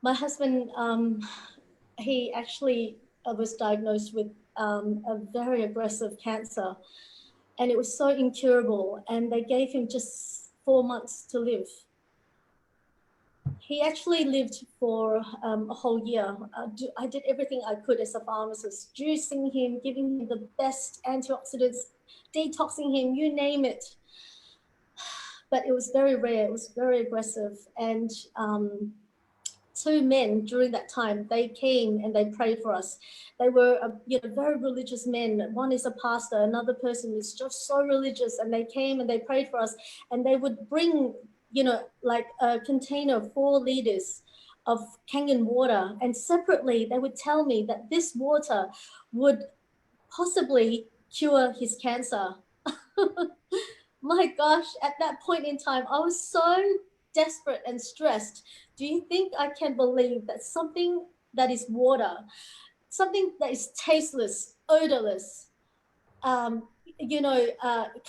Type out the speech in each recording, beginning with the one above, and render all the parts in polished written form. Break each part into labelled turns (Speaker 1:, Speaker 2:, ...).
Speaker 1: my husband, he actually was diagnosed with a very aggressive cancer, and it was so incurable, and they gave him just 4 months to live. He actually lived for a whole year. I did everything I could as a pharmacist, juicing him, giving him the best antioxidants, detoxing him, you name it. But it was very rare, it was very aggressive. And two men during that time, they came and they prayed for us. They were very religious men. One is a pastor, another person is just so religious, and they came and they prayed for us, and they would bring like a container, 4 liters of Kangen water, and separately they would tell me that this water would possibly cure his cancer. My gosh, at that point in time, I was so desperate and stressed. Do you think I can believe that something that is water, something that is tasteless, odorless,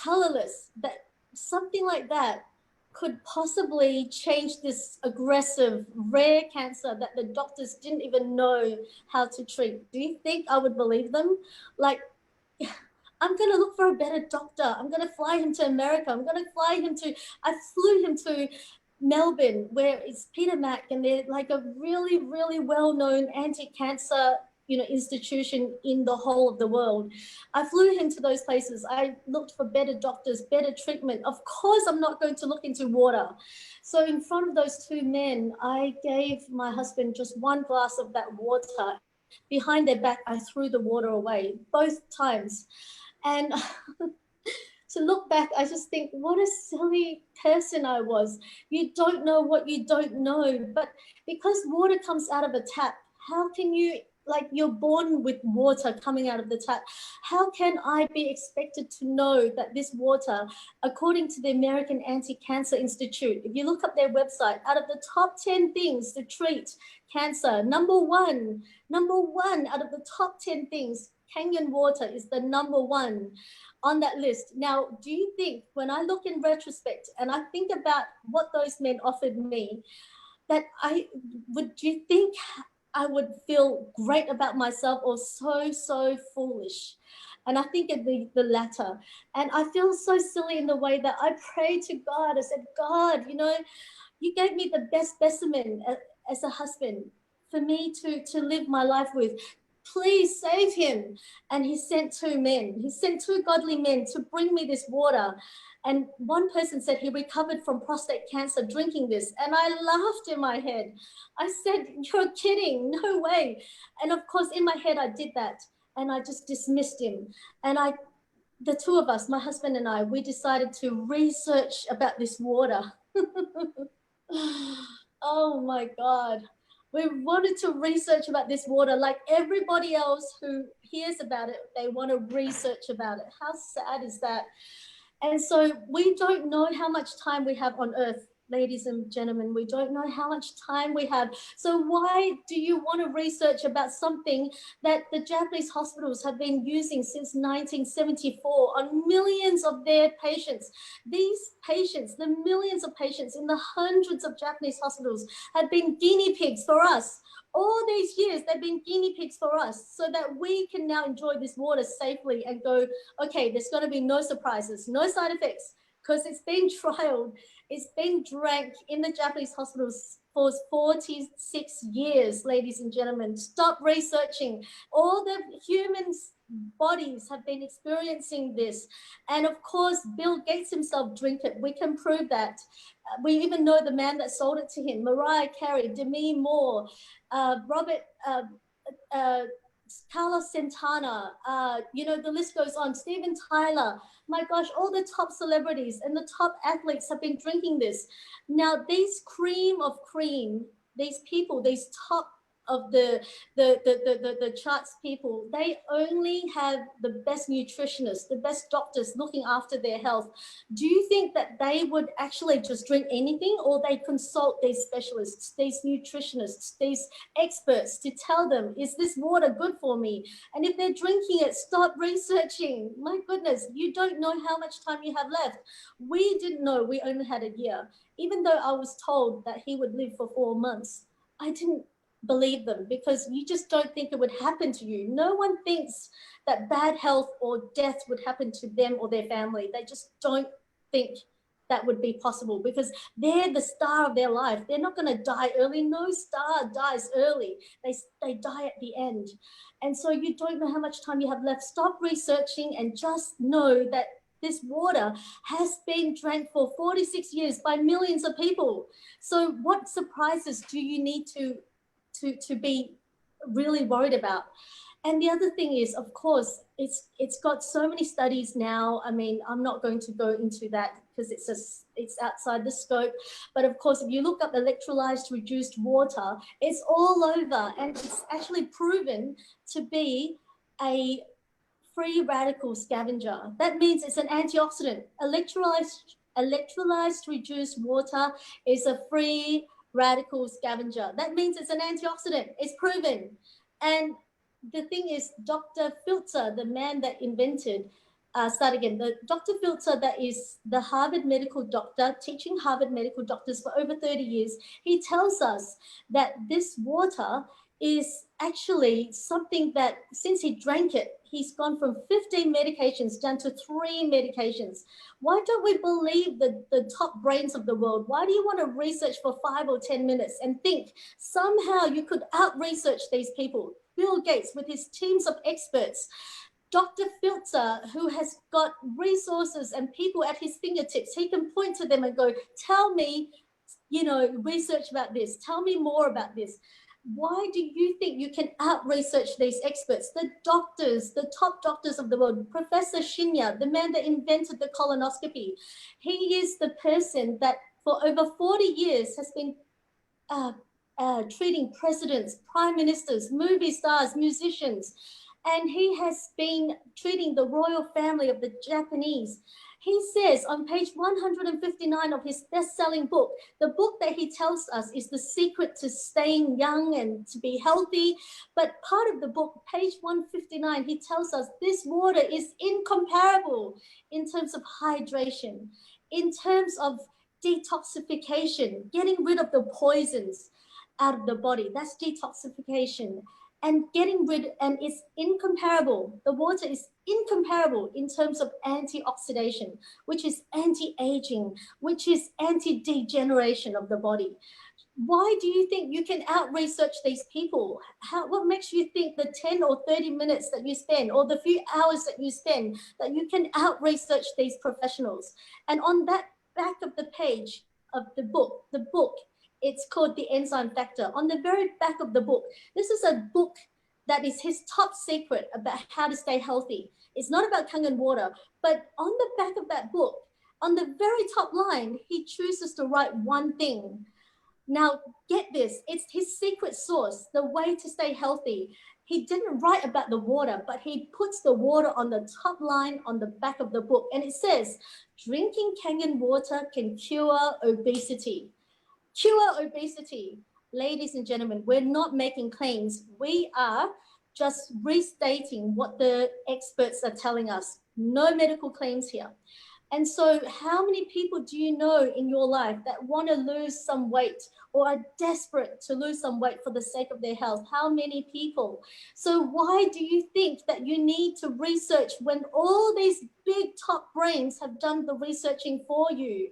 Speaker 1: colorless, that something like that could possibly change this aggressive, rare cancer that the doctors didn't even know how to treat? Do you think I would believe them? Like, I'm going to look for a better doctor. I'm going to fly him to America. I flew him to Melbourne, where it's Peter Mac, and they're like a really, really well-known anti-cancer, institution in the whole of the world. I flew him to those places. I looked for better doctors, better treatment. Of course, I'm not going to look into water. So in front of those two men, I gave my husband just one glass of that water. Behind their back, I threw the water away both times. And to look back, I just think, what a silly person I was. You don't know what you don't know. But because water comes out of a tap, how can you, like, you're born with water coming out of the tap. How can I be expected to know that this water, according to the American Anti-Cancer Institute, if you look up their website, out of the top 10 things to treat cancer, number one out of the top 10 things, Kangen water is the number one on that list. Now, do you think, when I look in retrospect and I think about what those men offered me, that do you think I would feel great about myself, or so foolish? And I think it'd be the latter. And I feel so silly in the way that I prayed to God. I said, God, you gave me the best specimen as a husband for me to live my life with. Please save him. And he sent 2 men. He sent 2 godly men to bring me this water. And one person said he recovered from prostate cancer drinking this. And I laughed in my head. I said, you're kidding, no way. And of course, in my head, I did that. And I just dismissed him. And the two of us, my husband and I, we decided to research about this water. Oh my God. We wanted to research about this water like everybody else who hears about it. They want to research about it. How sad is that? And so we don't know how much time we have on earth, ladies and gentlemen. We don't know how much time we have. So why do you want to research about something that the Japanese hospitals have been using since 1974 on millions of their patients? These patients, the millions of patients in the hundreds of Japanese hospitals, have been guinea pigs for us. All these years, they've been guinea pigs for us so that we can now enjoy this water safely and go, okay, there's going to be no surprises, no side effects, because it's been trialed. It's been drank in the Japanese hospitals for 46 years, ladies and gentlemen. Stop researching. All the humans' bodies have been experiencing this. And of course, Bill Gates himself drank it. We can prove that. We even know the man that sold it to him, Mariah Carey, Demi Moore, Robert, Carlos Santana, the list goes on, Steven Tyler. My gosh, all the top celebrities and the top athletes have been drinking this. Now, these cream of cream, these people, these top of the charts people, they only have the best nutritionists, the best doctors looking after their health. Do you think that they would actually just drink anything, or they consult these specialists, these nutritionists, these experts to tell them, is this water good for me? And if they're drinking it, stop researching. My goodness, you don't know how much time you have left. We didn't know we only had a year, even though I was told that he would live for 4 months. I didn't believe them, because you just don't think it would happen to you. No one thinks that bad health or death would happen to them or their family. They just don't think that would be possible, because they're the star of their life. They're not going to die early. No star dies early. They die at the end. And so you don't know how much time you have left. Stop researching and just know that this water has been drank for 46 years by millions of people. So what surprises do you need to be really worried about? And the other thing is, of course, it's got so many studies now. I mean, I'm not going to go into that because it's outside the scope. But of course, if you look up electrolyzed reduced water, it's all over, and it's actually proven to be a free radical scavenger. That means it's an antioxidant. Electrolyzed reduced water is a free radical scavenger. That means it's an antioxidant. It's proven. And the thing is, Dr. Filter, the man that invented, the Dr. Filter, that is the Harvard medical doctor, teaching Harvard medical doctors for over 30 years, he tells us that this water is actually something that, since he drank it, he's gone from 15 medications down to 3 medications. Why don't we believe the top brains of the world? Why do you want to research for 5 or 10 minutes and think somehow you could out-research these people? Bill Gates with his teams of experts, Dr. Filter, who has got resources and people at his fingertips, he can point to them and go, tell me, research about this. Tell me more about this. Why do you think you can out-research these experts, the doctors, the top doctors of the world? Professor Shinya, the man that invented the colonoscopy, he is the person that for over 40 years has been treating presidents, prime ministers, movie stars, musicians, and he has been treating the royal family of the Japanese. He says on page 159 of his best-selling book, the book that he tells us is the secret to staying young and to be healthy. But part of the book, page 159, he tells us this water is incomparable in terms of hydration, in terms of detoxification, getting rid of the poisons out of the body. That's detoxification. And it's incomparable. The water is incomparable in terms of antioxidation, which is anti-aging, which is anti-degeneration of the body. Why do you think you can out-research these people? What makes you think the 10 or 30 minutes that you spend, or the few hours that you spend, that you can out-research these professionals? And on that back of the page of the book, it's called The Enzyme Factor. On the very back of the book, this is a book that is his top secret about how to stay healthy. It's not about Kangen water, but on the back of that book, on the very top line, he chooses to write one thing. Now, get this, it's his secret sauce, the way to stay healthy. He didn't write about the water, but he puts the water on the top line on the back of the book. And it says, drinking Kangen water can cure obesity. Cure obesity. Ladies and gentlemen, we're not making claims. We are just restating what the experts are telling us. No medical claims here. And so how many people do you know in your life that want to lose some weight or are desperate to lose some weight for the sake of their health? How many people? So why do you think that you need to research when all these big top brains have done the researching for you?